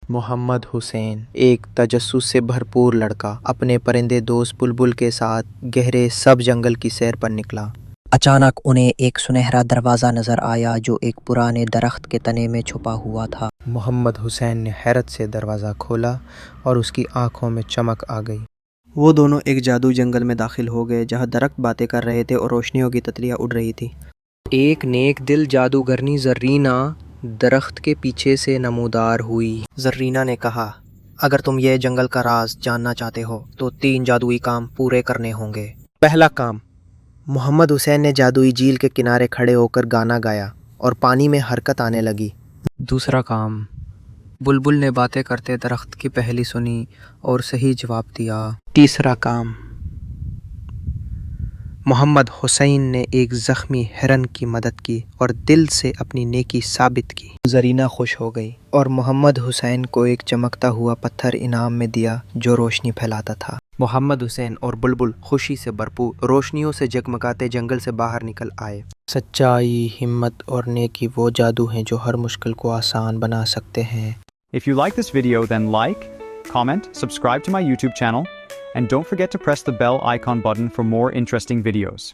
محمد حسین ایک تجسس سے بھرپور لڑکا اپنے پرندے دوست بلبل کے ساتھ گہرے سب جنگل کی سیر پر نکلا۔ اچانک انہیں ایک سنہرا دروازہ نظر آیا جو ایک پرانے درخت کے تنے میں چھپا ہوا تھا۔ محمد حسین نے حیرت سے دروازہ کھولا اور اس کی آنکھوں میں چمک آ گئی۔ وہ دونوں ایک جادوئی جنگل میں داخل ہو گئے جہاں درخت باتیں کر رہے تھے اور روشنیوں کی تتلیاں اڑ رہی تھی۔ ایک نیک دل جادوگرنی زرینہ درخت کے پیچھے سے نمودار ہوئی۔ زرینہ نے کہا، اگر تم یہ جنگل کا راز جاننا چاہتے ہو تو 3 جادوئی کام پورے کرنے ہوں گے۔ پہلا کام، محمد حسین نے جادوئی جھیل کے کنارے کھڑے ہو کر گانا گایا اور پانی میں حرکت آنے لگی۔ دوسرا کام، بلبل نے باتیں کرتے درخت کی پہلی سنی اور صحیح جواب دیا۔ تیسرا کام، محمد حسین نے ایک زخمی ہرن کی مدد کی اور دل سے اپنی نیکی ثابت کی۔ زرینہ خوش ہو گئی اور محمد حسین کو ایک چمکتا ہوا پتھر انعام میں دیا جو روشنی پھیلاتا تھا۔ محمد حسین اور بلبل خوشی سے بھرپور روشنیوں سے جگمگاتے جنگل سے باہر نکل آئے۔ سچائی، ہمت اور نیکی وہ جادو ہیں جو ہر مشکل کو آسان بنا سکتے ہیں۔ If you like this video, then like, comment, subscribe to my YouTube channel, and don't forget to press the bell icon button for more interesting videos.